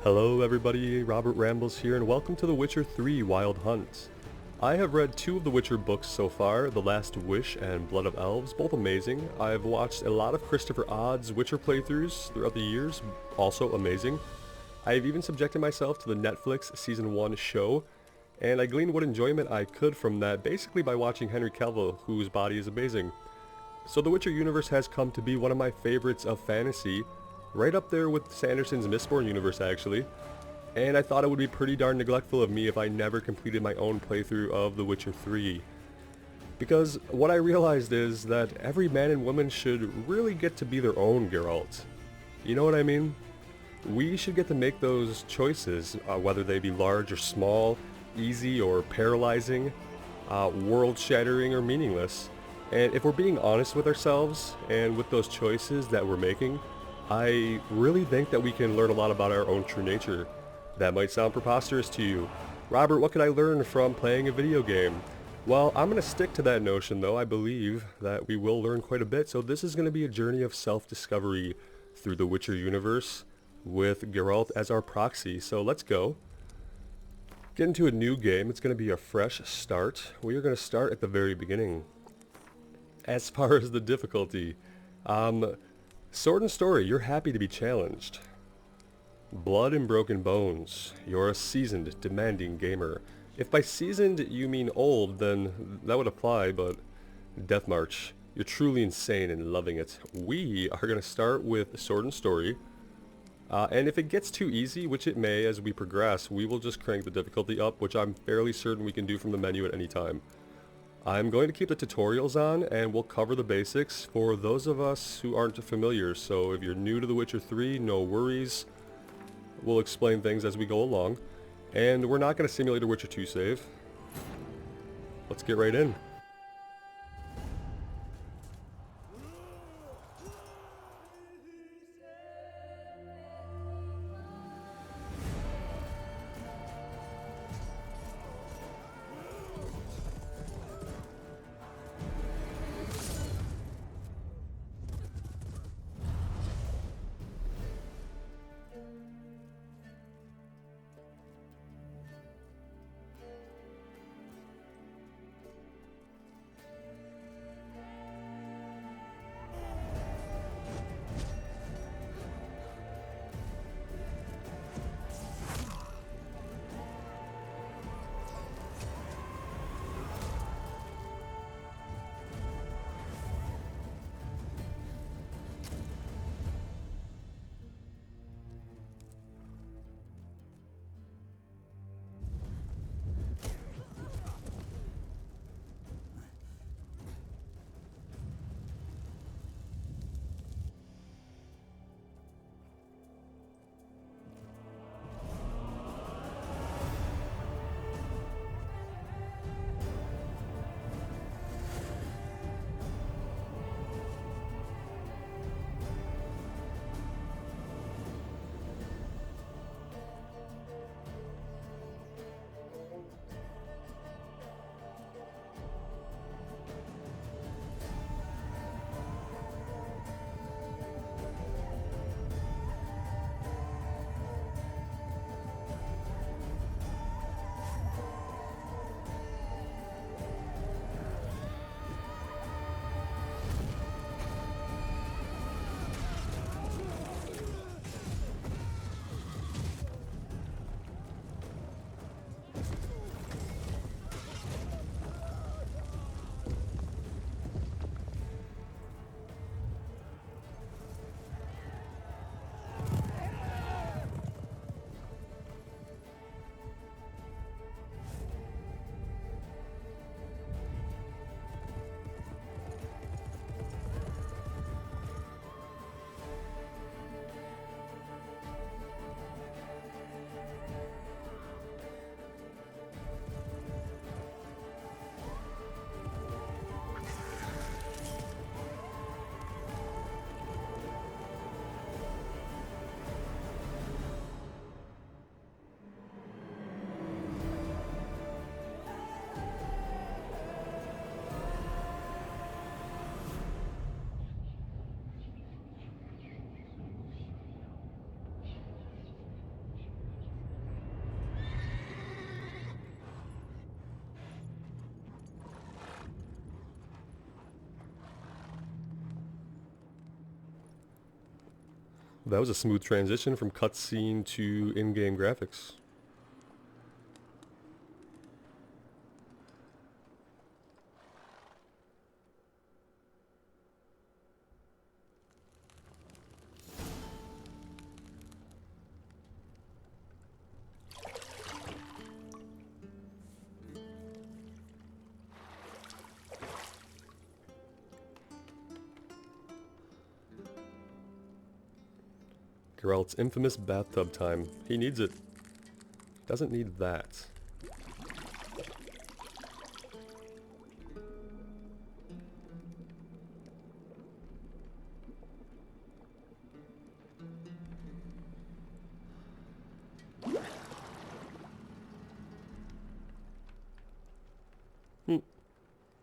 Hello everybody, Robert Rambles here, and welcome to The Witcher 3 Wild Hunt. I have read two of the Witcher books so far, The Last Wish and Blood of Elves, both amazing. I've watched a lot of Christopher Odd's Witcher playthroughs throughout the years, also amazing. I've even subjected myself to the Netflix Season 1 show, and I gleaned what enjoyment I could from that basically by watching Henry Cavill, whose body is amazing. So the Witcher universe has come to be one of my favorites of fantasy, right up there with Sanderson's Mistborn universe actually, and I thought it would be pretty darn neglectful of me if I never completed my own playthrough of The Witcher 3. Because what I realized is that every man and woman should really get to be their own Geralt. You know what I mean? We should get to make those choices, whether they be large or small, easy or paralyzing, world-shattering or meaningless. And if we're being honest with ourselves and with those choices that we're making, I really think that we can learn a lot about our own true nature. That might sound preposterous to you. Robert, what could I learn from playing a video game? Well, I'm going to stick to that notion though. I believe that we will learn quite a bit, so this is going to be a journey of self-discovery through the Witcher universe with Geralt as our proxy. So let's go. Get into a new game. It's going to be a fresh start. We are going to start at the very beginning. As far as the difficulty, Sword and Story, you're happy to be challenged. Blood and Broken Bones, you're a seasoned, demanding gamer. If by seasoned you mean old, then that would apply, but Death March, you're truly insane and loving it. We are going to start with Sword and Story, and if it gets too easy, which it may as we progress, we will just crank the difficulty up, which I'm fairly certain we can do from the menu at any time. I'm going to keep the tutorials on, and we'll cover the basics for those of us who aren't familiar, so if you're new to The Witcher 3, no worries. We'll explain things as we go along, and we're not going to simulate a Witcher 2 save. Let's get right in. That was a smooth transition from cutscene to in-game graphics. Geralt's infamous bathtub time. He needs it. Doesn't need that.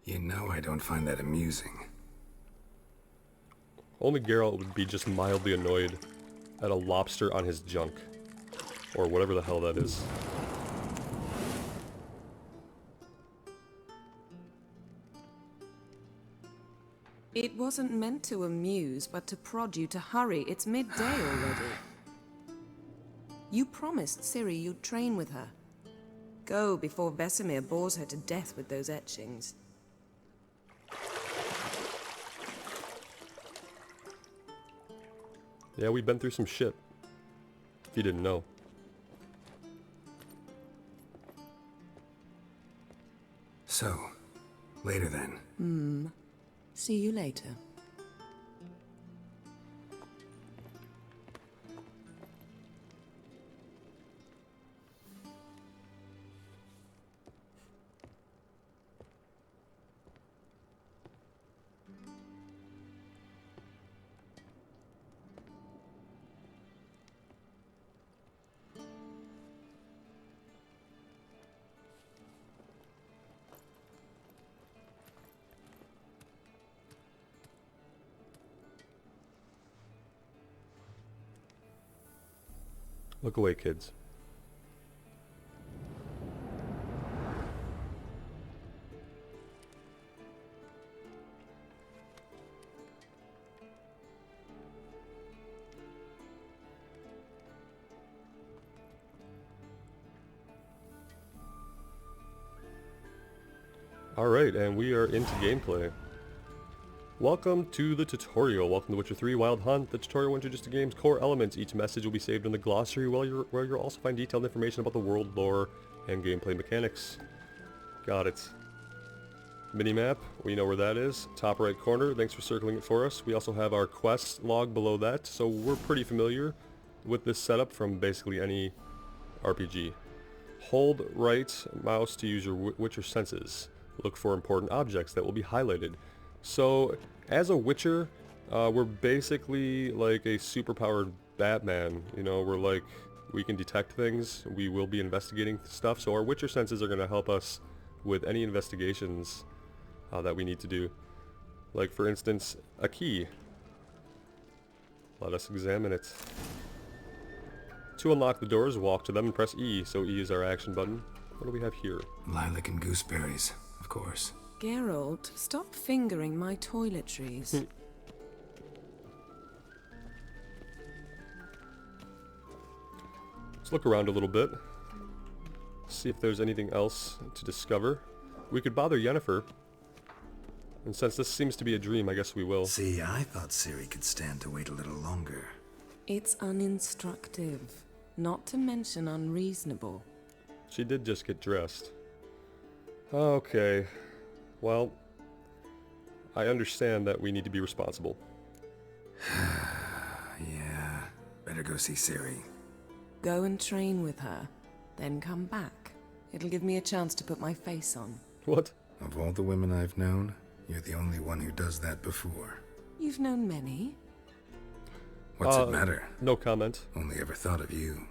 You know I don't find that amusing. Only Geralt would be just mildly annoyed at a lobster on his junk. Or whatever the hell that is. It wasn't meant to amuse, but to prod you to hurry. It's midday already. You promised Ciri you'd train with her. Go before Vesemir bores her to death with those etchings. Yeah, we've been through some shit. If you didn't know. So, later then. See you later. Look away, kids. Alright, and we are into gameplay. Welcome to the tutorial. Welcome to Witcher 3 Wild Hunt. The tutorial will introduce the game's core elements. Each message will be saved in the glossary where you'll also find detailed information about the world, lore, and gameplay mechanics. Got it. Minimap, we know where that is. Top right corner, thanks for circling it for us. We also have our quest log below that, so we're pretty familiar with this setup from basically any RPG. Hold right mouse to use your Witcher senses. Look for important objects that will be highlighted. So, as a Witcher, we're basically like a superpowered Batman. You know, we can detect things, we will be investigating stuff, so our Witcher senses are going to help us with any investigations that we need to do. Like, for instance, a key. Let us examine it. To unlock the doors, walk to them and press E, so E is our action button. What do we have here? Lilac and gooseberries, of course. Geralt, stop fingering my toiletries. Let's look around a little bit. See if there's anything else to discover. We could bother Yennefer. And since this seems to be a dream, I guess we will. See, I thought Ciri could stand to wait a little longer. It's uninstructive, not to mention unreasonable. She did just get dressed. Okay. Well, I understand that we need to be responsible. Yeah, better go see Ciri. Go and train with her, then come back. It'll give me a chance to put my face on. What? Of all the women I've known, you're the only one who does that before. You've known many. What's it matter? No comment. Only ever thought of you.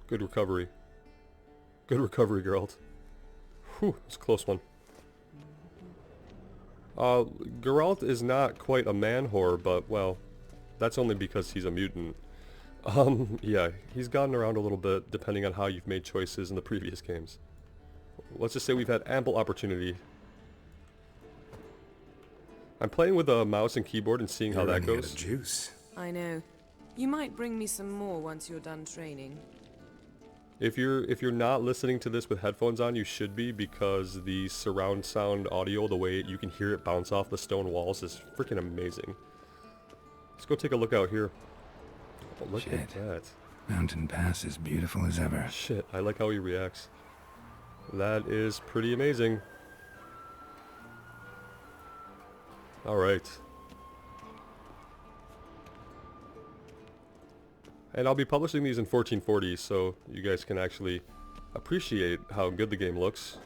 Good recovery. Good recovery, Geralt. Whew, it's a close one. Geralt is not quite a man whore, but, well, that's only because he's a mutant. Yeah, he's gotten around a little bit, depending on how you've made choices in the previous games. Let's just say we've had ample opportunity. I'm playing with a mouse and keyboard and seeing how that You're running out goes. of juice. I know. You might bring me some more once you're done training. If you're not listening to this with headphones on, you should be, because the surround sound audio, the way you can hear it bounce off the stone walls, is freaking amazing. Let's go take a look out here. Oh, look at that. Mountain Pass is beautiful as ever. Shit, I like how he reacts. That is pretty amazing. Alright. And I'll be publishing these in 1440, so you guys can actually appreciate how good the game looks.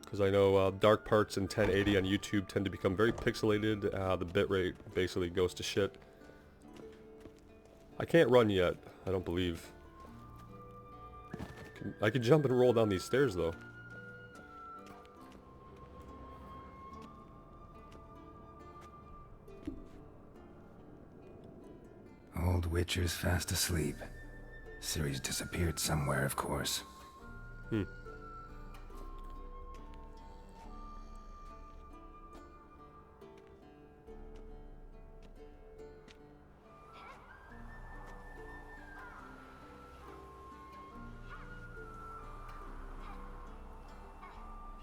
Because I know dark parts in 1080 on YouTube tend to become very pixelated. The bitrate basically goes to shit. I can't run yet, I don't believe. I can jump and roll down these stairs though. Old Witcher's fast asleep. Ciri's disappeared somewhere, of course.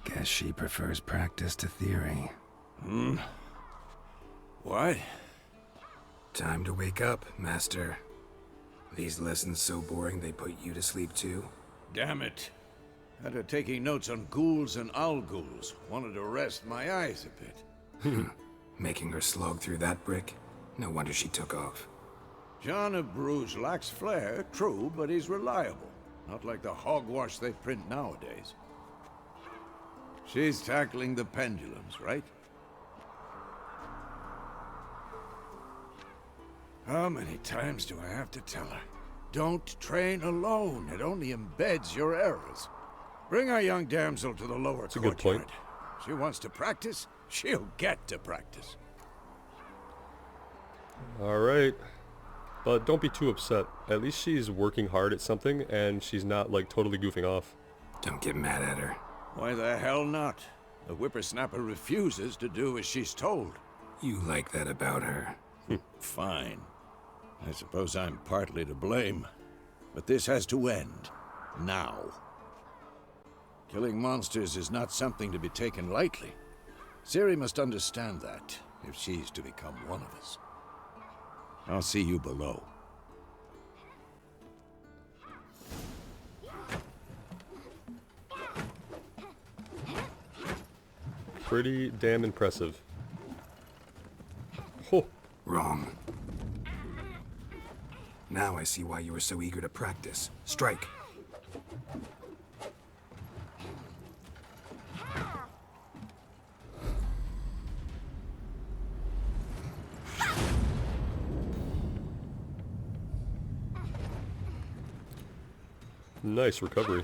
Guess she prefers practice to theory. What? Time to wake up, Master. These lessons so boring they put you to sleep too? Damn it. After taking notes on ghouls and owl ghouls, wanted to rest my eyes a bit. Making her slog through that brick? No wonder she took off. John of Bruges lacks flair, true, but he's reliable. Not like the hogwash they print nowadays. She's tackling the pendulums, right? How many times do I have to tell her? Don't train alone. It only embeds your errors. Bring our young damsel to the lower courtyard. Good point. She wants to practice, she'll get to practice. Alright. But don't be too upset. At least she's working hard at something, and she's not, like, totally goofing off. Don't get mad at her. Why the hell not? The whippersnapper refuses to do as she's told. You like that about her. Fine. I suppose I'm partly to blame. But this has to end. Now. Killing monsters is not something to be taken lightly. Ciri must understand that, if she's to become one of us. I'll see you below. Pretty damn impressive. Oh. Wrong. Now I see why you were so eager to practice. Strike. Nice recovery.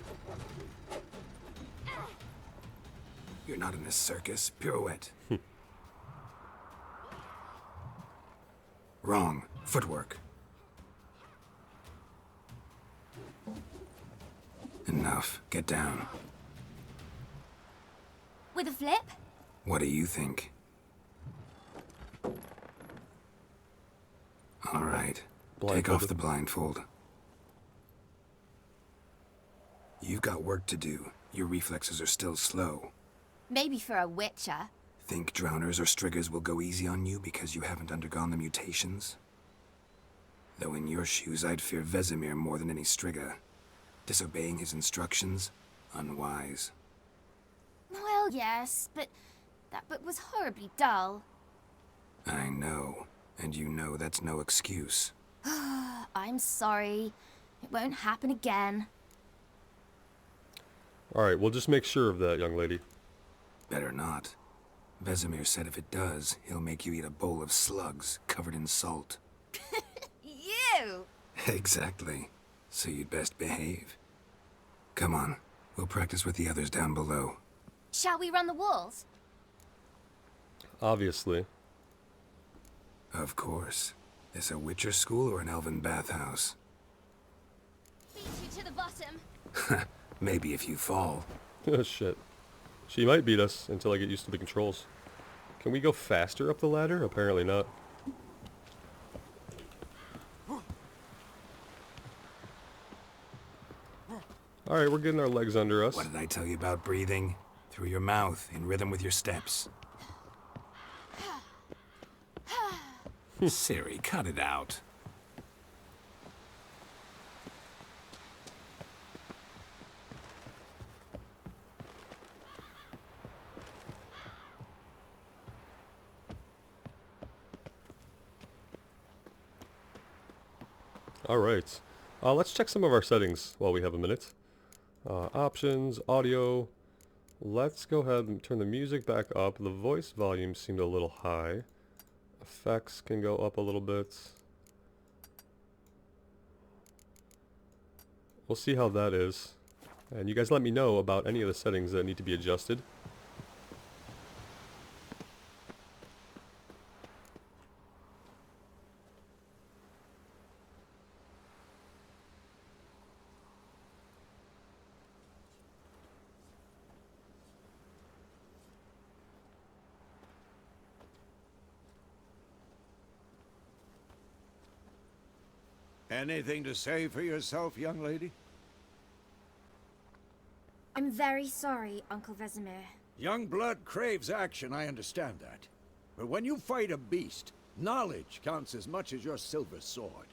You're not in a circus. Pirouette. Wrong. Footwork. Enough. Get down. With a flip? What do you think? All right. Take off the blindfold. You've got work to do. Your reflexes are still slow. Maybe for a witcher. Think drowners or striggers will go easy on you because you haven't undergone the mutations? Though in your shoes, I'd fear Vesemir more than any strigger. Disobeying his instructions? Unwise. Well, yes, but that book was horribly dull. I know. And you know that's no excuse. I'm sorry. It won't happen again. Alright, we'll just make sure of that, young lady. Better not. Vesemir said if it does, he'll make you eat a bowl of slugs covered in salt. You! Exactly. So you'd best behave. Come on. We'll practice with the others down below. Shall we run the walls? Obviously. Of course. Is a Witcher school or an elven bathhouse? Beat you to the bottom. Maybe if you fall. Oh shit. She might beat us until I get used to the controls. Can we go faster up the ladder? Apparently not. Alright, we're getting our legs under us. What did I tell you about breathing? Through your mouth, in rhythm with your steps. Ciri, cut it out. Alright. Let's check some of our settings while we have a minute. Options, audio. Let's go ahead and turn the music back up. The voice volume seemed a little high. Effects can go up a little bit. We'll see how that is. And you guys let me know about any of the settings that need to be adjusted. Anything to say for yourself, young lady? I'm very sorry, Uncle Vesemir. Young blood craves action, I understand that. But when you fight a beast, knowledge counts as much as your silver sword.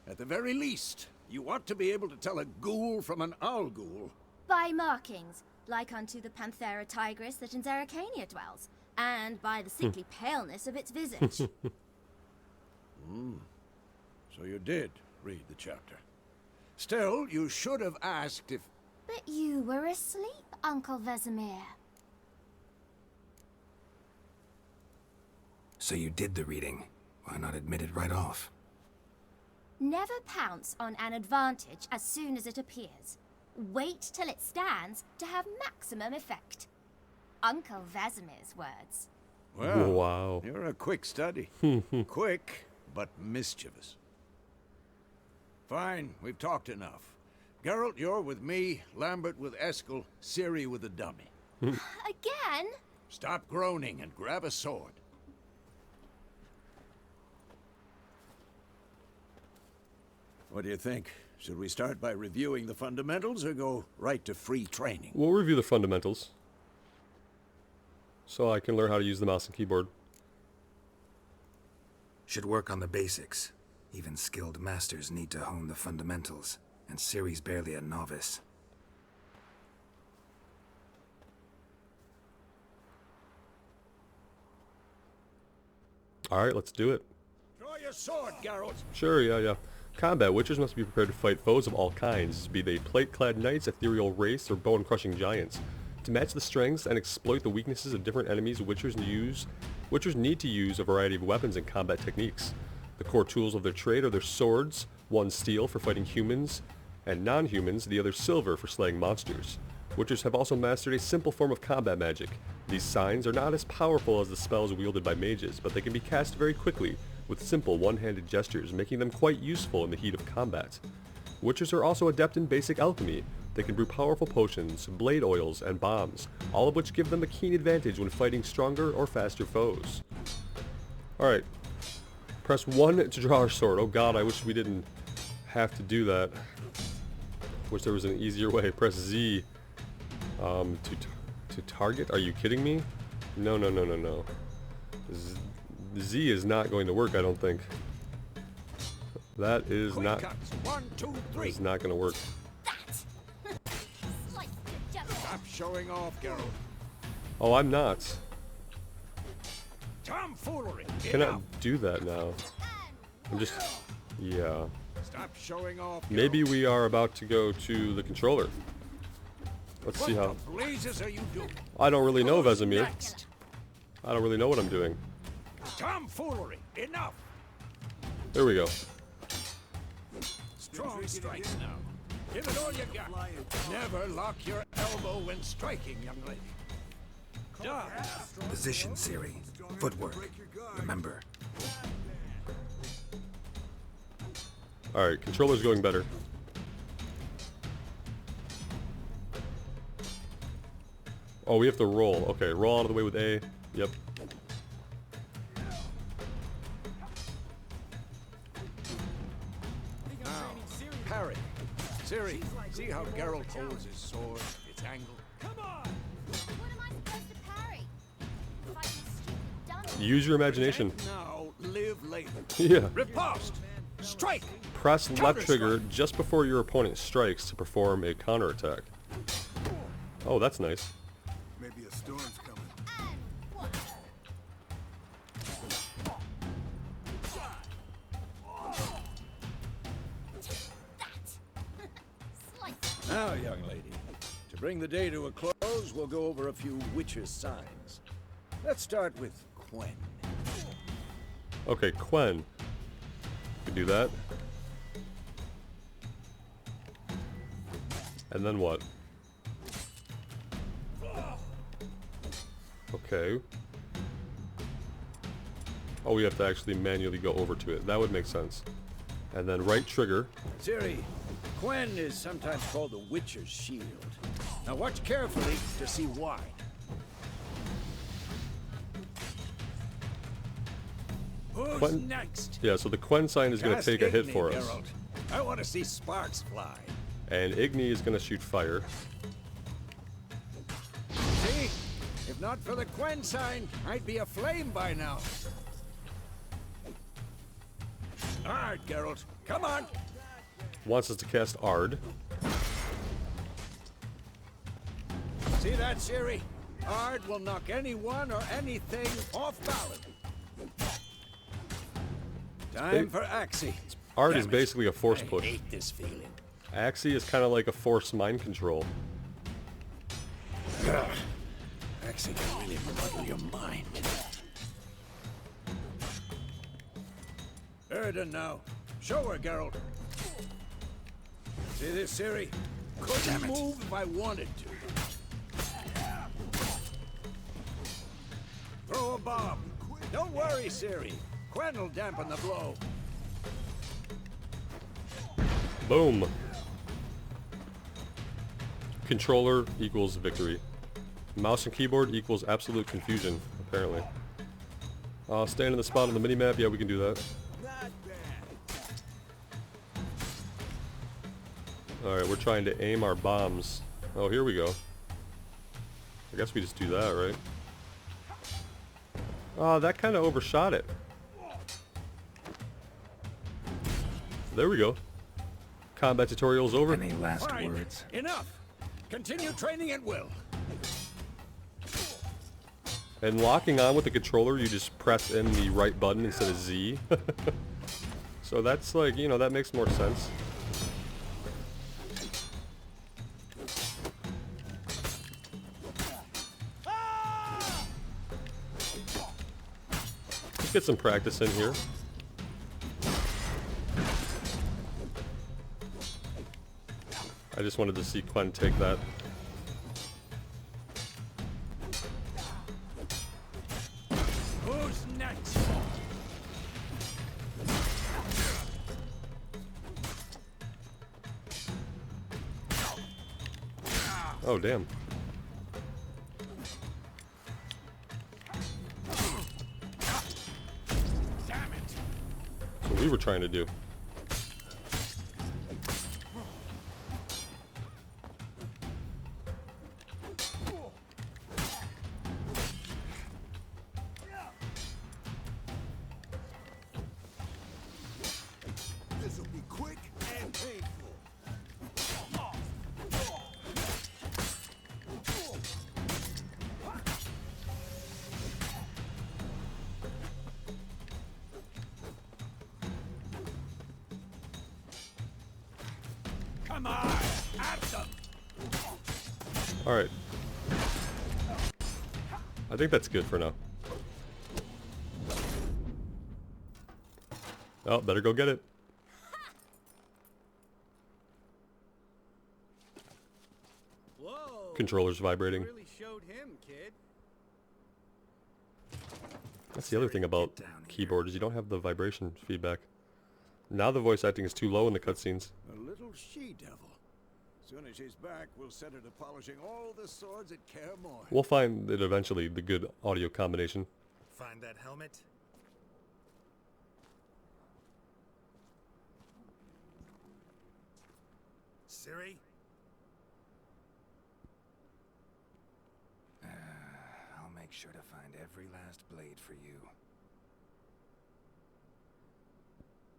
At the very least, you ought to be able to tell a ghoul from an owl ghoul. By markings, like unto the Panthera tigris that in Zerrikania dwells, and by the sickly paleness of its visage. So you did read the chapter. Still, you should have asked if... But you were asleep, Uncle Vesemir. So you did the reading. Why not admit it right off? Never pounce on an advantage as soon as it appears. Wait till it stands to have maximum effect. Uncle Vesemir's words. Well, Wow. you're a quick study. Quick, but mischievous. Fine, we've talked enough. Geralt, you're with me, Lambert with Eskel, Ciri with the dummy. Again? Stop groaning and grab a sword. What do you think? Should we start by reviewing the fundamentals or go right to free training? We'll review the fundamentals, so I can learn how to use the mouse and keyboard. Should work on the basics. Even skilled masters need to hone the fundamentals, and Ciri's barely a novice. Alright, let's do it. Draw your sword, Geralt! Sure, yeah. Combat. Witchers must be prepared to fight foes of all kinds, be they plate-clad knights, ethereal wraiths, or bone-crushing giants. To match the strengths and exploit the weaknesses of different enemies, Witchers need to use a variety of weapons and combat techniques. The core tools of their trade are their swords, one steel for fighting humans and non-humans, the other silver for slaying monsters. Witchers have also mastered a simple form of combat magic. These signs are not as powerful as the spells wielded by mages, but they can be cast very quickly with simple one-handed gestures, making them quite useful in the heat of combat. Witchers are also adept in basic alchemy. They can brew powerful potions, blade oils, and bombs, all of which give them a keen advantage when fighting stronger or faster foes. Alright. Press 1 to draw our sword. Oh god, I wish we didn't have to do that. Wish there was an easier way. Press Z to target? Are you kidding me? No. Z is not going to work, I don't think. That is not... One, two, three. Is not going to work. Stop showing off, Geralt. Oh, I'm not. Tomfoolery! Cannot do that now. I'm just... Yeah. Stop showing off, Geralt. Maybe we are about to go to the controller. Let's see how... What the blazes are you doing? I don't really know, Who's Vesemir. next? I don't really know what I'm doing. Tomfoolery! Enough! There we go. Strong strikes now. Give it all you got. Never lock your elbow when striking, young lady. Done. Position, Ciri. Footwork. Remember. Alright, controller's going better. Oh, we have to roll. Okay, roll out of the way with A. Yep. Now, parry. Ciri, see how Geralt holds his sword, its angle? What am I supposed to parry? Fighting stupid dummies? Use your imagination. Protect now, live later. Yeah. Riposte! Strike! Press left trigger Counter-strike. just before your opponent strikes to perform a counterattack. Oh, that's nice. Maybe a storm's coming. And what? That! Slice. Now, young lady, to bring the day to a close, we'll go over a few witches' signs. Let's start with Quen. Okay, Quen. Could do that. And then what? Okay. Oh, we have to actually manually go over to it. That would make sense. And then right trigger. Ciri, Quen is sometimes called the Witcher's Shield. Now watch carefully to see why. Who's Quen- next? Yeah, so the Quen sign is going to Cast take a hit Igni, for us. Geralt. I want to see sparks fly. And Igni is going to shoot fire. See? If not for the Quen sign, I'd be aflame by now. All right, Geralt. Come on. Wants us to cast Ard. See that, Ciri? Ard will knock anyone or anything off balance. Time for Axie. Ard Damn is it. basically a force I push. hate this feeling. Axie is kind of like a force mind control. Ugh. Axie can really muddle your mind. Erden now. Show her, Geralt. See this, Ciri? Couldn't move if I wanted to. Throw a bomb. Don't worry, Ciri. Quen will dampen the blow. Boom. Controller equals victory. Mouse and keyboard equals absolute confusion, apparently. Stand in the spot on the minimap. Yeah, we can do that. Alright, we're trying to aim our bombs. Oh, here we go. I guess we just do that, right? Oh, that kind of overshot it. There we go. Combat tutorial's over. Any last Fine. words? Enough. Continue training at will. And locking on with the controller, you just press in the right button instead of Z. So that's like, you know, that makes more sense. Let's get some practice in here. I just wanted to see Quen take that. Who's next? Oh, damn. Damn it. That's what we were trying to do. This'll be quick and painful. Come on. At them. Alright. I think that's good for now. Oh, better go get it. Whoa! Controller's vibrating. Really showed him, kid. That's the other thing about keyboard is you don't have the vibration feedback. Now the voice acting is too low in the cutscenes. A little she-devil. Soon as she's back, we'll set her to polishing all the swords at Kaer Morhen. We'll find it eventually, the good audio combination. Find that helmet? Ciri? I'll make sure to find every last blade for you.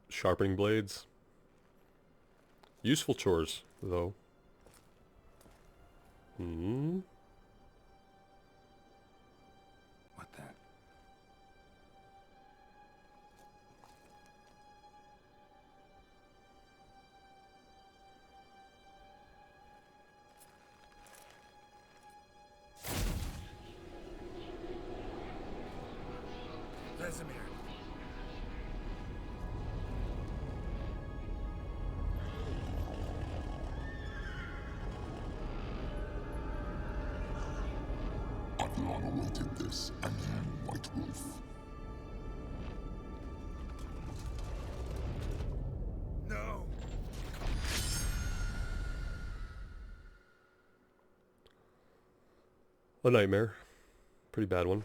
Sharpening blades. Useful chores, though. What the? Vesemir. I've long awaited this, and you, White Wolf. No! A nightmare. Pretty bad one.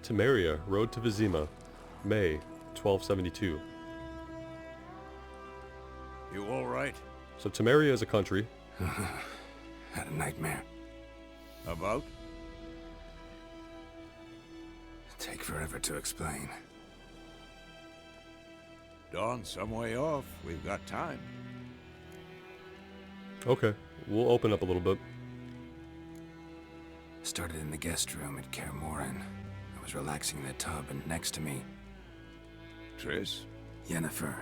Temeria, Road to Vizima, May 1272. You all right? So Temeria is a country. Had a nightmare. About? Take forever to explain. Dawn's some way off. We've got time. Okay, we'll open up a little bit. Started in the guest room at Kaer Morhen. I was relaxing in the tub, and next to me, Triss? Yennefer.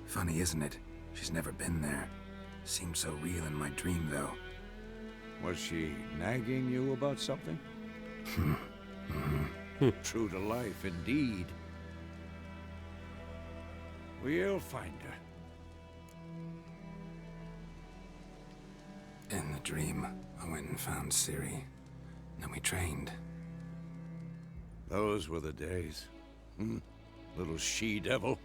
Funny, isn't it? She's never been there. Seemed so real in my dream, though. Was she nagging you about something? True to life, indeed. We'll find her. In the dream, I went and found Ciri. Then we trained. Those were the days. Little she-devil.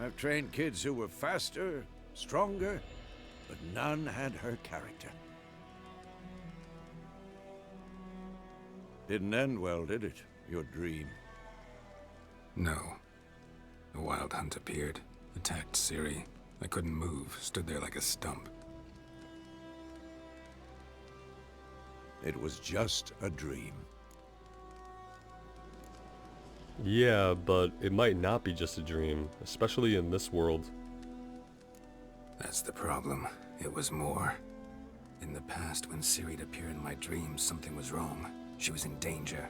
I've trained kids who were faster, stronger, but none had her character. Didn't end well, did it? Your dream? No. The Wild Hunt appeared, attacked Ciri. I couldn't move, stood there like a stump. It was just a dream. Yeah, but it might not be just a dream, especially in this world. That's the problem. It was more. In the past, when Ciri'd appear in my dreams, something was wrong. She was in danger.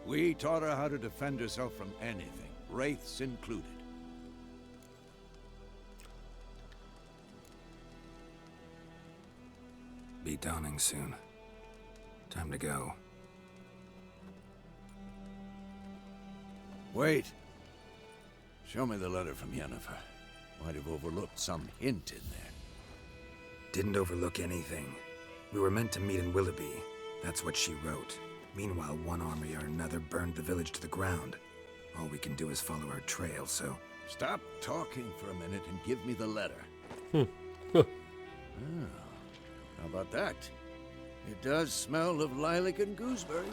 We taught her how to defend herself from anything, wraiths included. Be dawning soon. Time to go. Wait. Show me the letter from Yennefer. Might have overlooked some hint in there. Didn't overlook anything. We were meant to meet in Willoughby. That's what she wrote. Meanwhile, one army or another burned the village to the ground. All we can do is follow her trail, so... Stop talking for a minute and give me the letter. How about that? It does smell of lilac and gooseberries.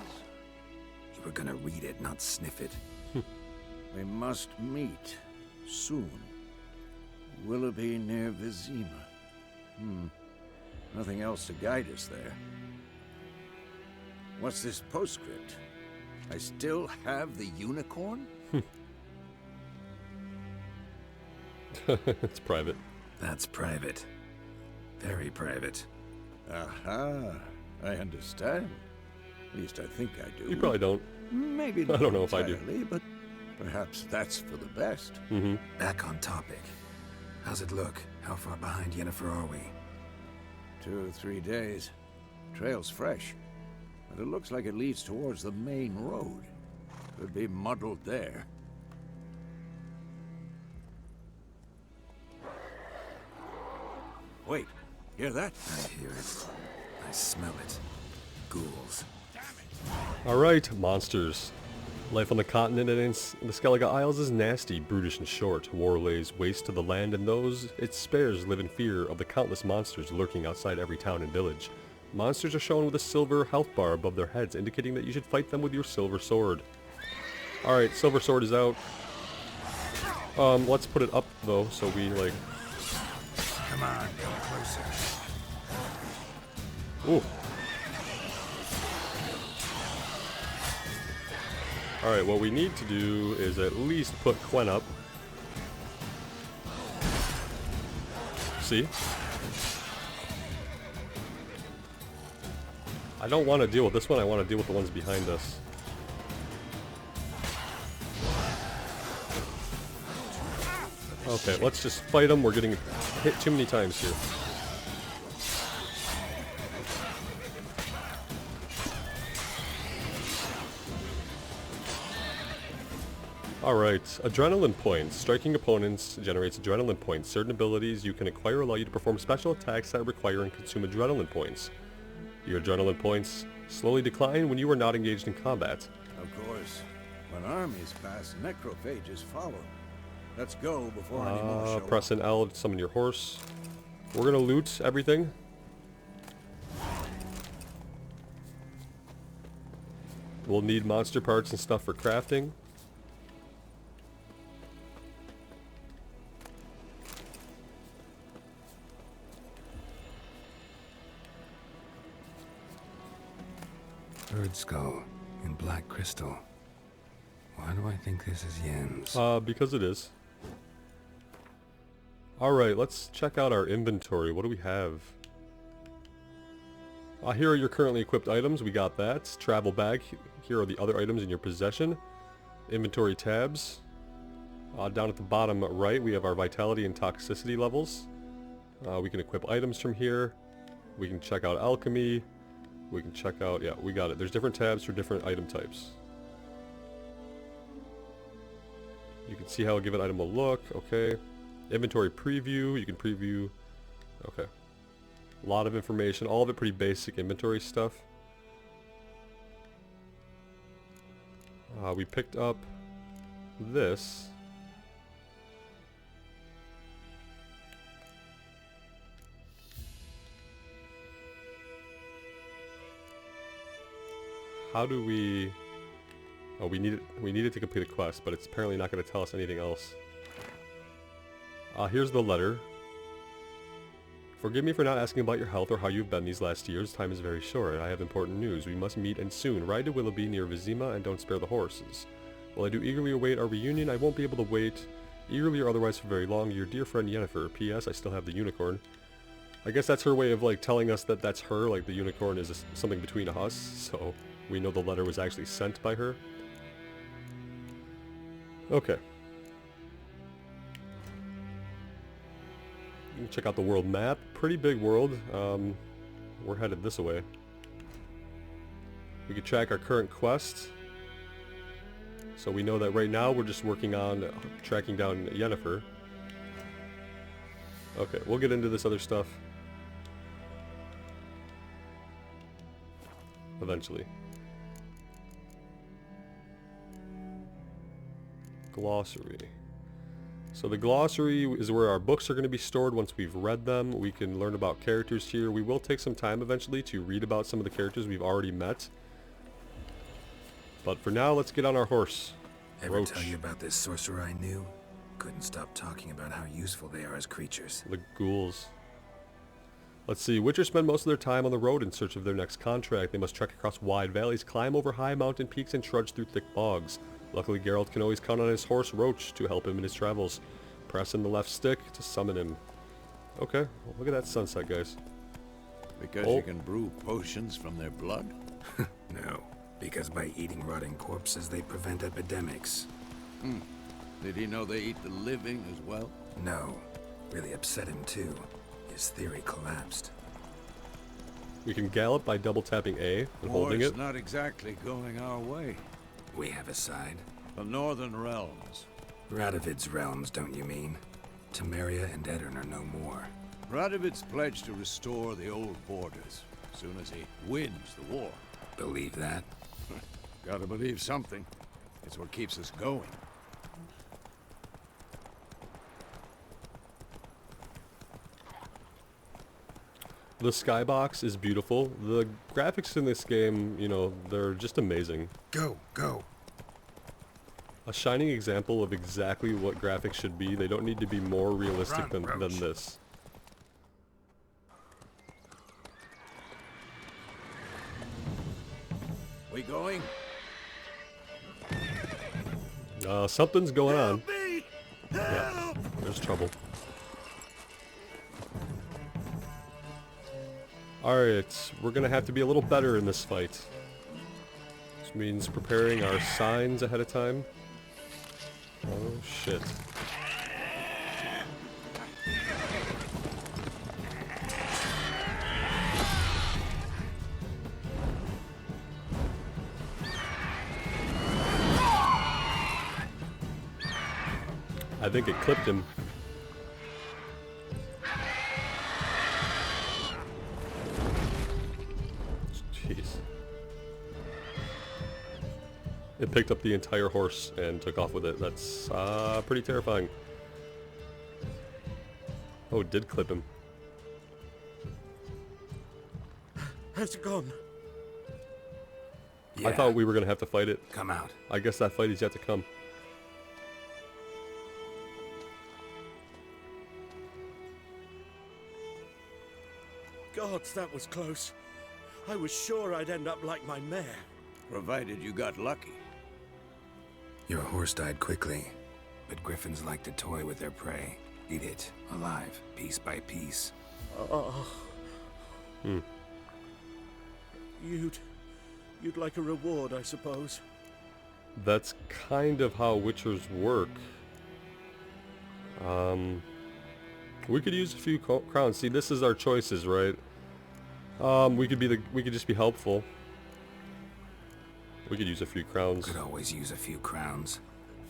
You were gonna read it, not sniff it. We must meet soon. Willoughby near Vizima. Nothing else to guide us there. What's this postscript? I still have the unicorn? It's private. That's private. Very private. Aha, I understand. At least I think I do. You probably don't. Maybe I don't know if I do. entirely, but perhaps that's for the best. Back on topic. How's it look? How far behind Yennefer are we? 2 or 3 days. Trail's fresh, but it looks like it leads towards the main road. Could be muddled there. Wait, hear that? I hear it. I smell it. Ghouls. Alright, monsters. Life on the continent and in the Skellige Isles is nasty, brutish, and short. War lays waste to the land, and those it spares live in fear of the countless monsters lurking outside every town and village. Monsters are shown with a silver health bar above their heads, indicating that you should fight them with your silver sword. Alright, silver sword is out. Let's put it up, though, so we, like... Come on, come closer. Ooh. Alright, what we need to do is at least put Quen up. See? I don't want to deal with this one, I want to deal with the ones behind us. Okay, let's just fight them. We're getting hit too many times here. Alright, adrenaline points. Striking opponents generates adrenaline points. Certain abilities you can acquire allow you to perform special attacks that require and consume adrenaline points. Your adrenaline points slowly decline when you are not engaged in combat. Of course. When armies pass, necrophages follow. Let's go before any more show Press an L to summon your horse. We're gonna loot everything. We'll need monster parts and stuff for crafting. Bird skull in black crystal. Why do I think this is Yen's? Because it is. Alright, let's check out our inventory. What do we have? Here are your currently equipped items. We got that. Travel bag. Here are the other items in your possession. Inventory tabs. Down at the bottom right, we have our vitality and toxicity levels. We can equip items from here. We can check out alchemy. We can check out... Yeah, we got it. There's different tabs for different item types. You can see how a given item will look. Okay. Inventory preview. You can preview... Okay. A lot of information. All of it pretty basic inventory stuff. We picked up this. How do we... Oh, we needed to complete a quest, but it's apparently not going to tell us anything else. Here's the letter. Forgive me for not asking about your health or how you've been these last years. Time is very short. I have important news. We must meet and soon. Ride to Willoughby near Vizima and don't spare the horses. While I do eagerly await our reunion, I won't be able to wait eagerly or otherwise for very long. Your dear friend Yennefer. P.S. I still have the unicorn. I guess that's her way of like telling us that that's her. Like the unicorn is something between us, so we know the letter was actually sent by her. Okay. You can check out the world map. Pretty big world. We're headed this way. We can track our current quest. So we know that right now we're just working on tracking down Yennefer. Okay, we'll get into this other stuff eventually. Glossary. So the glossary is where our books are going to be stored once we've read them. We can learn about characters here. We will take some time eventually to read about some of the characters we've already met. But for now, let's get on our horse. Ever Roach. tell you about this sorcerer I knew? Couldn't stop talking about how useful they are as creatures. The ghouls. Let's see. Witchers spend most of their time on the road in search of their next contract. They must trek across wide valleys, climb over high mountain peaks, and trudge through thick bogs. Luckily, Geralt can always count on his horse, Roach, to help him in his travels. Press in the left stick to summon him. Okay, well, look at that sunset, guys. Because Oh. you can brew potions from their blood? No, because by eating rotting corpses, they prevent epidemics. Did he know they eat the living as well? No, really upset him too. His theory collapsed. We can gallop by double tapping A and holding War's it. not exactly going our way. We have a side. The Northern Realms. Radovid's realms, don't you mean? Temeria and Edirn are no more. Radovid's pledged to restore the old borders as soon as he wins the war. Believe that? Gotta believe something. It's what keeps us going. The skybox is beautiful. The graphics in this game, you know, they're just amazing. Go, go. A shining example of exactly what graphics should be. They don't need to be more realistic Run, than Roach. this. We going? Something's going on. Help me! Yeah, Help! there's trouble. Alright, we're gonna have to be a little better in this fight. This means preparing our signs ahead of time. Oh shit. I think it clipped him. Jeez. It picked up the entire horse and took off with it. That's pretty terrifying. Oh, it did clip him. How's it gone? Yeah, I thought we were gonna have to fight it. come out. I guess that fight is yet to come. Gods, that was close. I was sure I'd end up like my mare. Provided you got lucky. Your horse died quickly, but griffins like to toy with their prey. Eat it, alive, piece by piece. Oh. You'd like a reward, I suppose. That's kind of how Witchers work. We could use a few crowns. See, this is our choices, right? We could just be helpful. We could use a few crowns. Could always use a few crowns.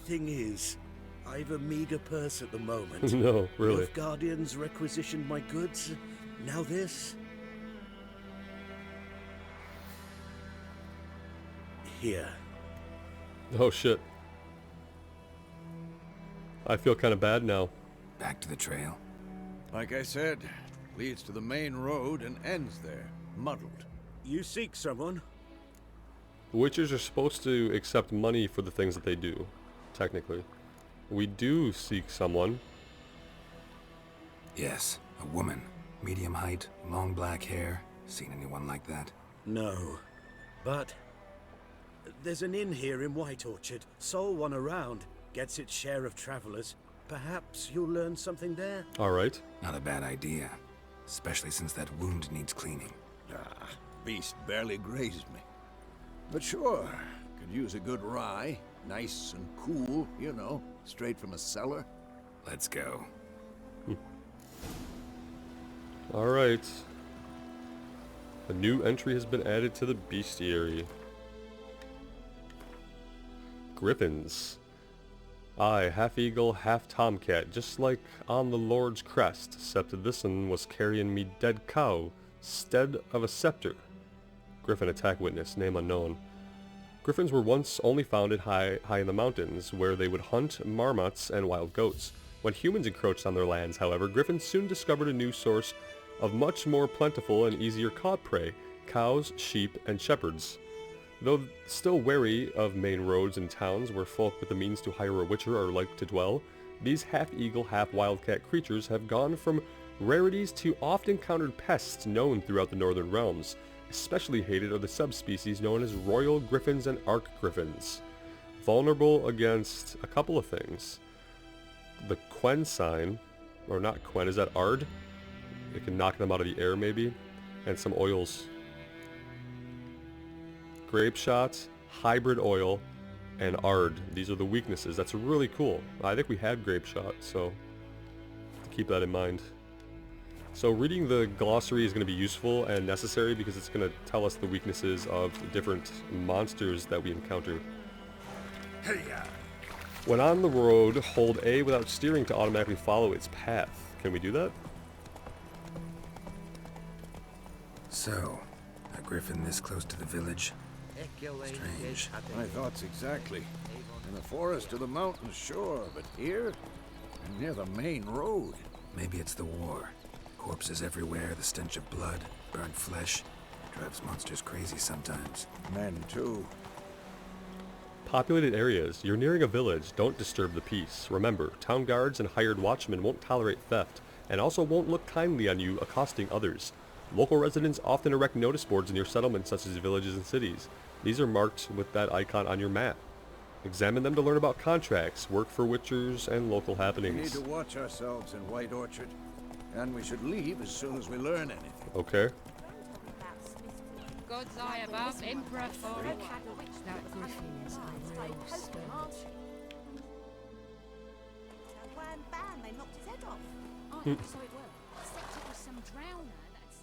Thing is, I've a meager purse at the moment. No, really. Both guardians requisitioned my goods. Now this. Here. Oh shit. I feel kind of bad now. Back to the trail. Like I said, leads to the main road and ends there, muddled. You seek someone? Witchers are supposed to accept money for the things that they do, technically. We do seek someone. Yes, a woman. Medium height, long black hair. Seen anyone like that? No. But there's an inn here in White Orchard. Sole one around. Gets its share of travelers. Perhaps you'll learn something there? Alright. Not a bad idea. Especially since that wound needs cleaning. Ah, beast barely grazed me. But sure, could use a good rye. Nice and cool, you know, straight from a cellar. Let's go. Alright. A new entry has been added to the bestiary. Griffins. Aye, half eagle, half tomcat, just like on the Lord's crest, except this one was carrying me dead cow, stead of a scepter. Griffin attack witness, name unknown. Griffins were once only found high in the mountains, where they would hunt marmots and wild goats. When humans encroached on their lands, however, griffins soon discovered a new source of much more plentiful and easier caught prey, cows, sheep, and shepherds. Though still wary of main roads and towns where folk with the means to hire a witcher are like to dwell, these half-eagle, half-wildcat creatures have gone from rarities to oft-encountered pests known throughout the northern realms. Especially hated are the subspecies known as royal griffins and arc griffins. Vulnerable against a couple of things. The Quen sign, or not Quen, is that Ard? It can knock them out of the air maybe, and some oils. Grape shot, hybrid oil, and Ard. These are the weaknesses. That's really cool. I think we had grape shot, so keep that in mind. So reading the glossary is going to be useful and necessary because it's going to tell us the weaknesses of different monsters that we encounter. Hey-ya! When on the road, hold A without steering to automatically follow its path. Can we do that? So, a griffin this close to the village? Strange. My thoughts exactly. In the forest or the mountains, sure, but here? And near the main road. Maybe it's the war. Corpses everywhere, the stench of blood, burnt flesh. Drives monsters crazy sometimes. Men, too. Populated areas. You're nearing a village. Don't disturb the peace. Remember, town guards and hired watchmen won't tolerate theft, and also won't look kindly on you accosting others. Local residents often erect notice boards in your settlements such as villages and cities. These are marked with that icon on your map. Examine them to learn about contracts, work for witchers, and local We need happenings. to watch ourselves in White Orchard, and we should leave as soon as we learn anything. Okay. God's eye above, Emperor Foreign. That griffin's a real stench. Bam, they knocked his head off. Oh, so it was. Except it was some drowner that's...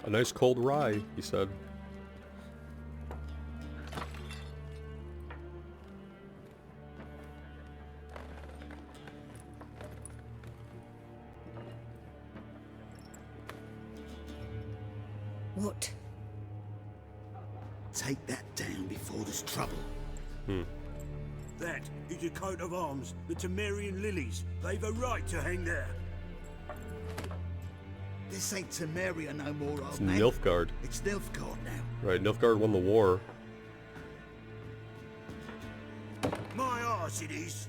A nice cold rye, he said. What? Take that down before there's trouble. That is a coat of arms, the Temerian lilies. They've a right to hang there. This ain't Temeria no more, old It's man. Nilfgaard. It's Nilfgaard now. Right, Nilfgaard won the war. My arse it is.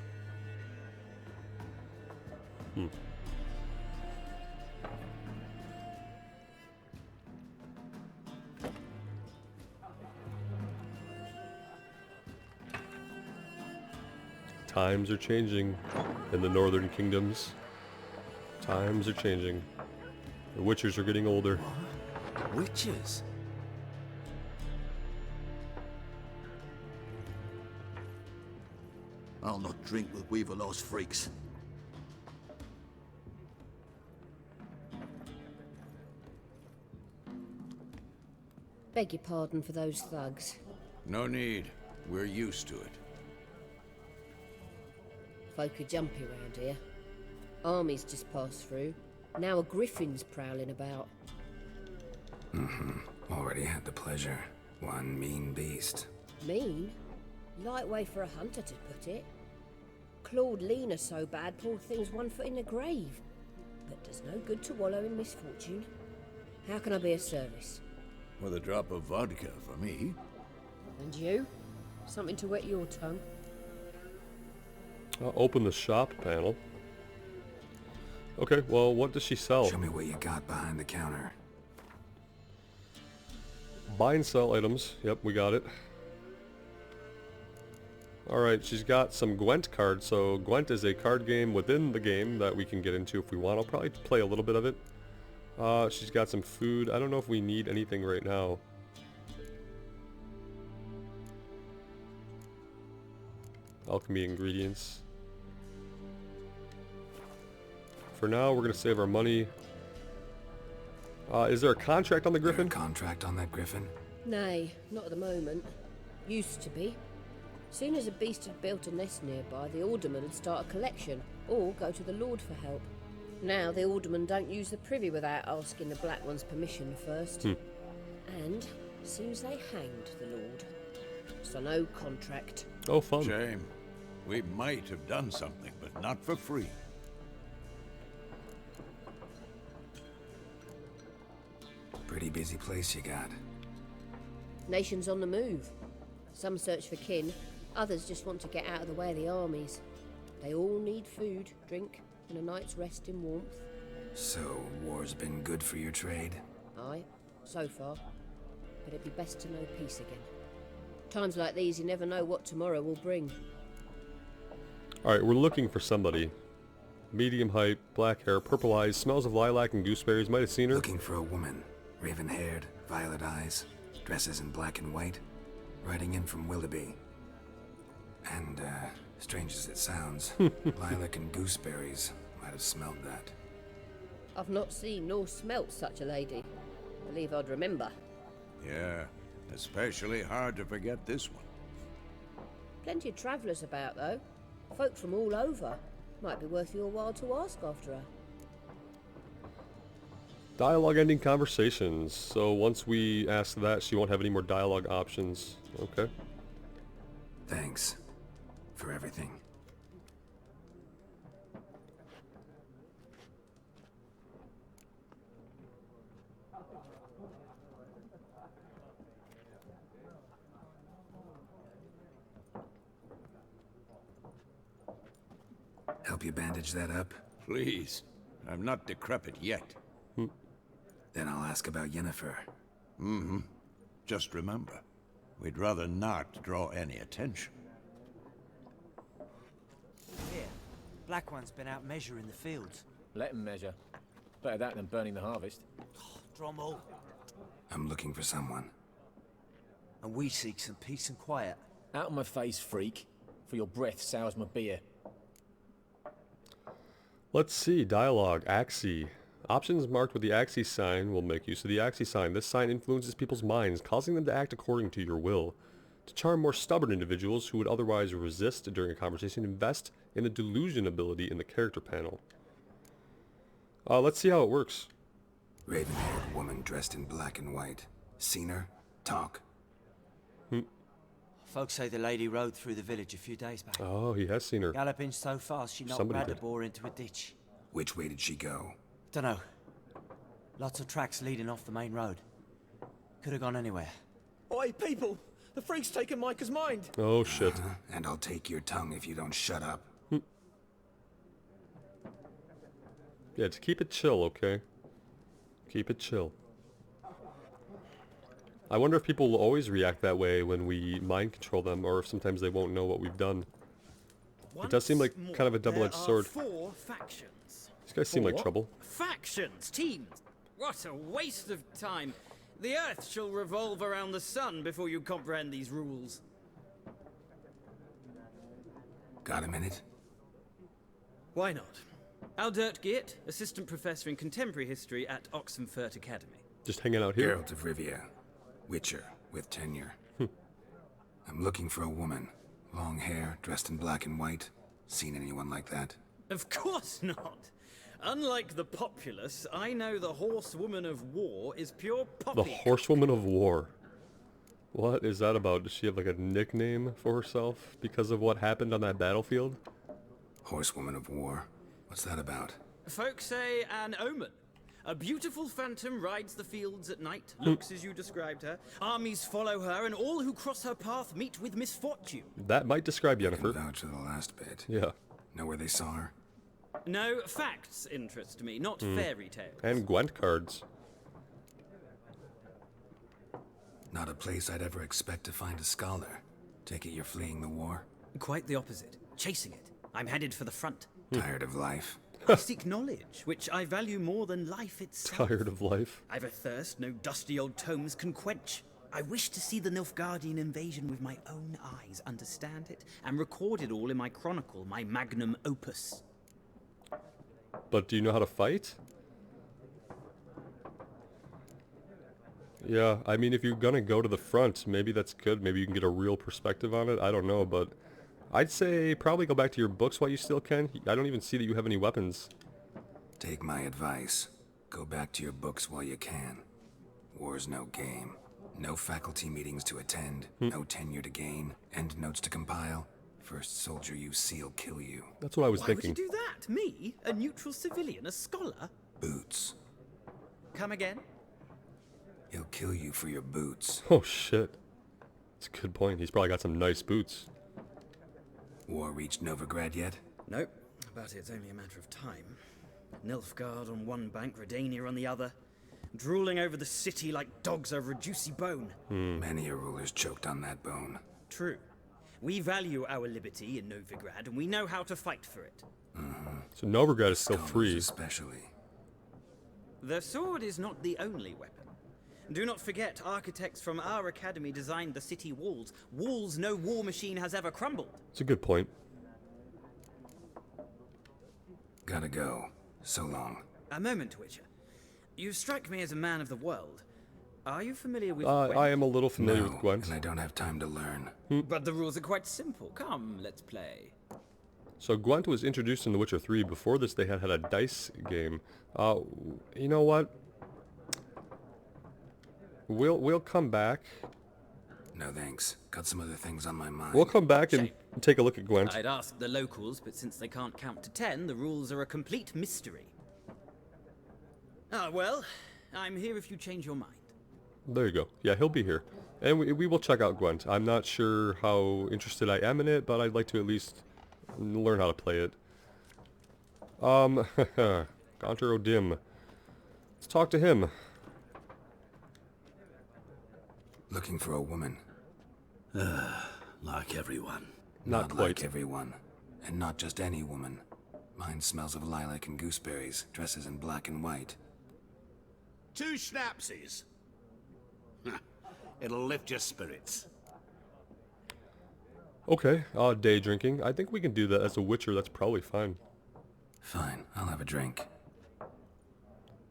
Times are changing in the northern kingdoms. Times are changing. The witchers are getting older. Witches? I'll not drink with Weaverlaw's freaks. Beg your pardon for those thugs. No need. We're used to it. Folk are jumpy round here. Armies just passed through. Now a griffin's prowling about. Already had the pleasure. One mean beast. Mean? Light way for a hunter to put it. Clawed Lena so bad, poor thing's 1 foot in the grave. But does no good to wallow in misfortune. How can I be of service? With a drop of vodka for me. And you? Something to wet your tongue? I'll open the shop panel. Okay, well, what does she sell? Show me what you got behind the counter. Buy and sell items. Yep, we got it. Alright, she's got some Gwent cards. So Gwent is a card game within the game that we can get into if we want. I'll probably play a little bit of it. She's got some food. I don't know if we need anything right now. Alchemy ingredients. For now, we're going to save our money. Is there a contract on the There a Griffin? contract on that griffin? Nay, not at the moment. Used to be. Soon as a beast had built a nest nearby, the alderman would start a collection, or go to the Lord for help. Now the aldermen don't use the privy without asking the Black One's permission first. And seems they hanged the Lord. So no contract. Oh, fun. Shame. We might have done something, but not for free. Pretty busy place you got. Nations on the move. Some search for kin, others just want to get out of the way of the armies. They all need food, drink, and a night's rest in warmth. So, war's been good for your trade? Aye, so far. But it'd be best to know peace again. Times like these, you never know what tomorrow will bring. Alright, we're looking for somebody. Medium height, black hair, purple eyes, smells of lilac and gooseberries. Might have seen her. Looking for a woman. Raven-haired, violet eyes, dresses in black and white. Riding in from Willoughby. And, strange as it sounds, lilac and gooseberries might have smelled that. I've not seen nor smelt such a lady. Believe I'd remember. Yeah, especially hard to forget this one. Plenty of travellers about, though. Folk from all over. Might be worth your while to ask after her. Dialogue ending conversations. So once we ask that, she won't have any more dialogue options. Okay. Thanks for everything. Help you bandage that up? Please. I'm not decrepit yet. Then I'll ask about Yennefer. Mm-hmm. Just remember, we'd rather not draw any attention. Here, Black One's been out measuring the fields. Let him measure. Better that than burning the harvest. Drommel. I'm looking for someone. And we seek some peace and quiet. Out of my face, freak. For your breath sours my beer. Let's see. Dialogue. Axii. Options marked with the Axii sign will make use of the Axii sign. This sign influences people's minds, causing them to act according to your will. To charm more stubborn individuals who would otherwise resist during a conversation, invest in the delusion ability in the character panel. Let's see how it works. Raven-haired woman dressed in black and white. Seen her? Talk. Folks say the lady rode through the village a few days back. Oh, he has seen her. Galloping so fast she knocked Radabor into a ditch. Which way did she go? Dunno. Lots of tracks leading off the main road. Could have gone anywhere. Oi, people! The freak's taken Micah's mind! Oh, shit. And I'll take your tongue if you don't shut up. Yeah, just keep it chill, okay? Keep it chill. I wonder if people will always react that way when we mind control them, or if sometimes they won't know what we've done. It does seem like kind of a double-edged sword. 4 factions. These guys seem like trouble. Factions, teams. What a waste of time. The Earth shall revolve around the sun before you comprehend these rules. Got a minute? Why not? Aldert Geert, Assistant Professor in Contemporary History at Oxenfurt Academy. Just hanging out here? Geralt of Rivia. Witcher, with tenure. I'm looking for a woman. Long hair, dressed in black and white. Seen anyone like that? Of course not. Unlike the populace, I know the Horsewoman of War is pure poppy. The Horsewoman of War. What is that about? Does she have like a nickname for herself because of what happened on that battlefield? Horsewoman of War? What's that about? Folks say an omen. A beautiful phantom rides the fields at night, looks as you described her. Armies follow her, and all who cross her path meet with misfortune. That might describe Yennefer. I can vouch for the last bit. Yeah. Know where they saw her? No, facts interest me, not fairy tales. And Gwent cards. Not a place I'd ever expect to find a scholar. Take it you're fleeing the war? Quite the opposite. Chasing it. I'm headed for the front. Tired of life? I seek knowledge, which I value more than life itself. Tired of life? I've a thirst no dusty old tomes can quench. I wish to see the Nilfgaardian invasion with my own eyes, understand it, and record it all in my chronicle, my magnum opus. But do you know how to fight? Yeah, I mean, if you're gonna go to the front, maybe that's good. Maybe you can get a real perspective on it. I don't know, but I'd say probably go back to your books while you still can. I don't even see that you have any weapons. Take my advice. Go back to your books while you can. War's no game. No faculty meetings to attend. No tenure to gain. End notes to compile. First soldier you see'll kill you. That's what I was Why thinking. Would you do that? Me? A neutral civilian? A scholar? Boots. Come again? He'll kill you for your boots. Oh, shit. That's a good point. He's probably got some nice boots. War reached Novigrad yet? Nope, but it's only a matter of time. Nilfgaard on one bank, Redania on the other. Drooling over the city like dogs over a juicy bone. Many a ruler's choked on that bone. True. We value our liberty in Novigrad, and we know how to fight for it. So Novigrad is still Scholars free. especially. The sword is not the only weapon. Do not forget, architects from our academy designed the city walls. Walls no war machine has ever crumbled. It's a good point. Gotta go. So long. A moment, Witcher. You strike me as a man of the world. Are you familiar with Gwent? I am a little familiar No, with Gwent. and I don't have time to learn. But the rules are quite simple. Come, let's play. So Gwent was introduced in The Witcher 3. Before this, they had a dice game. You know what? We'll come back. No thanks. Got some other things on my mind. We'll come back and take a look at Gwent. I'd ask the locals, but since they can't count to 10, the rules are a complete mystery. Ah, well, I'm here if you change your mind. There you go. Yeah, he'll be here. And we will check out Gwent. I'm not sure how interested I am in it, but I'd like to at least learn how to play it. Gaunter O'Dim. Let's talk to him. Looking for a woman. Like everyone. Not quite. Like everyone. And not just any woman. Mine smells of lilac and gooseberries, dresses in black and white. 2 schnapsies. It'll lift your spirits. Okay, day drinking. I think we can do that as a Witcher. That's probably fine. Fine, I'll have a drink.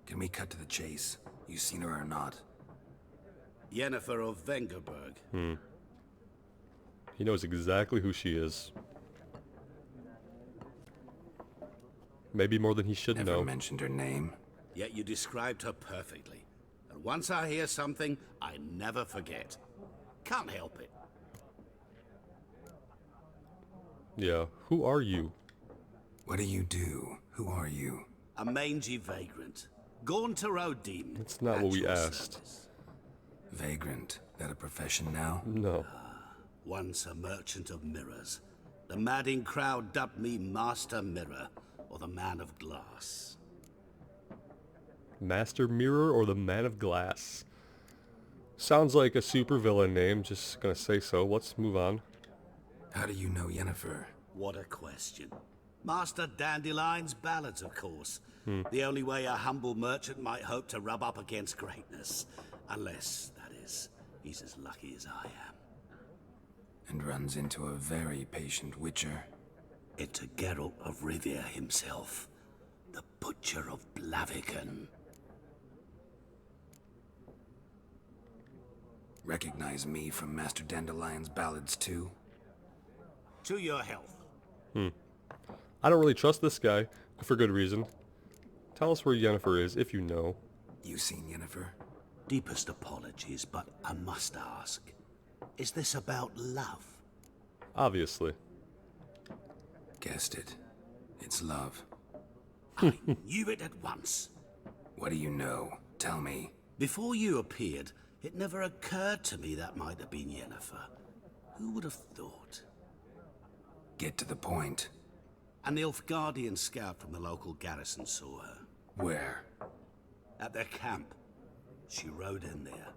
Can we cut to the chase? You seen her or not? Yennefer of Vengerberg. He knows exactly who she is. Maybe more than he should know. Never mentioned her name. Yet you described her perfectly. And once I hear something, I never forget. Can't help it. Yeah, who are you? What do you do? Who are you? A mangy vagrant. Gaunter O'Dim. That's not what we asked. Service. Vagrant. That a profession now? No. Once a merchant of mirrors. The madding crowd dubbed me Master Mirror, or the Man of Glass. Master Mirror or the Man of Glass? Sounds like a supervillain name, just gonna say so. Let's move on. How do you know Yennefer? What a question. Master Dandelion's ballads, of course. The only way a humble merchant might hope to rub up against greatness. Unless, that is, he's as lucky as I am. And runs into a very patient Witcher. Into Geralt of Rivia himself. The Butcher of Blaviken. Recognize me from Master Dandelion's ballads too? To your health. I don't really trust this guy, for good reason. Tell us where Yennefer is, if you know. You seen Yennefer? Deepest apologies, but I must ask. Is this about love? Obviously. Guessed it. It's love. I knew it at once. What do you know? Tell me. Before you appeared, it never occurred to me that might have been Yennefer. Who would have thought? Get to the point. An Nilfgaardian scout from the local garrison saw her. Where? At their camp. She rode in there.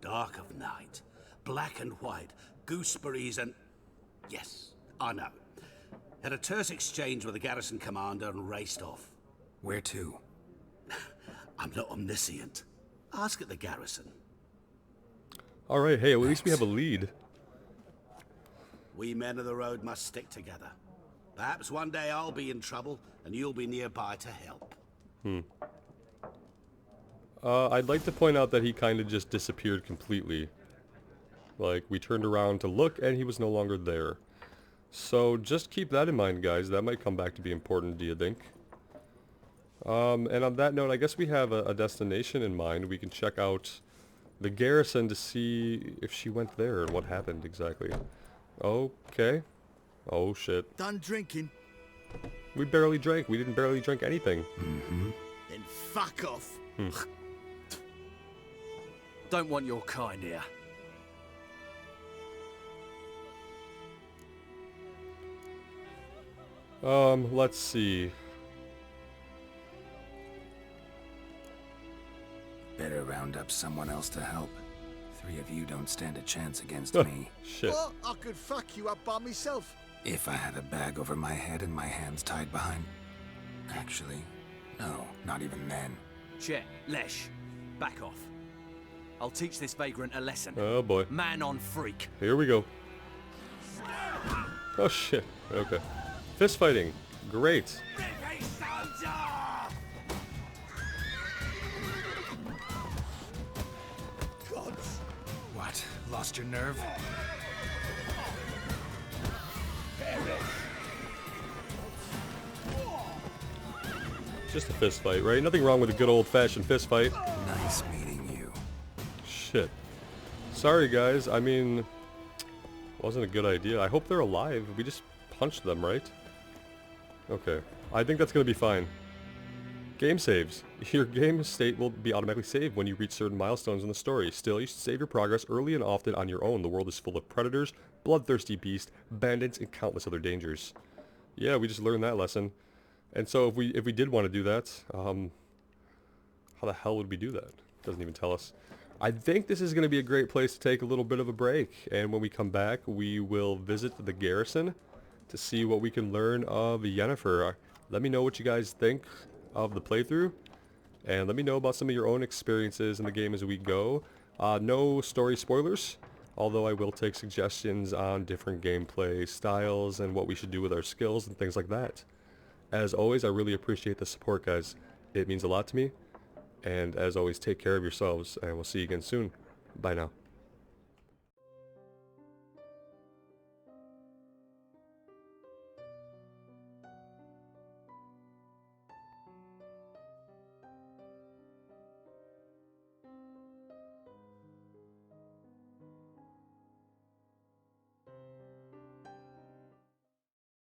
Dark of night. Black and white. Gooseberries and... Yes, I know. Had a terse exchange with the garrison commander and raced off. Where to? I'm not omniscient. Ask at the garrison. Alright, hey, at least we have a lead. We men of the road must stick together. Perhaps one day I'll be in trouble, and you'll be nearby to help. I'd like to point out that he kind of just disappeared completely. Like, we turned around to look, and he was no longer there. So, just keep that in mind, guys. That might come back to be important, do you think? And on that note, I guess we have a destination in mind. We can check out the garrison to see if she went there and what happened exactly. Okay. Oh, shit. Done drinking. We barely drank. We didn't barely drink anything. Then fuck off. Don't want your kind here. Let's see. Better round up someone else to help. 3 of you don't stand a chance against me. Shit. Well, I could fuck you up by myself. If I had a bag over my head and my hands tied behind... Actually, no, not even then. Chet, Lesh, back off. I'll teach this vagrant a lesson. Oh boy. Man on freak. Here we go. Oh shit. Okay. Fist fighting. Great. What? Lost your nerve? Just a fist fight, right? Nothing wrong with a good old-fashioned fist fight. Nice meeting you. Shit. Sorry guys, I mean, wasn't a good idea. I hope they're alive. We just punched them, right? Okay. I think that's gonna be fine. Game saves. Your game state will be automatically saved when you reach certain milestones in the story. Still, you should save your progress early and often on your own. The world is full of predators, bloodthirsty beasts, bandits, and countless other dangers. Yeah, we just learned that lesson. And so if we did want to do that, how the hell would we do that? Doesn't even tell us. I think this is going to be a great place to take a little bit of a break. And when we come back, we will visit the garrison to see what we can learn of Yennefer. Let me know what you guys think of the playthrough. And let me know about some of your own experiences in the game as we go. No story spoilers, although I will take suggestions on different gameplay styles and what we should do with our skills and things like that. As always, I really appreciate the support, guys. It means a lot to me. And as always, take care of yourselves, and we'll see you again soon. Bye now.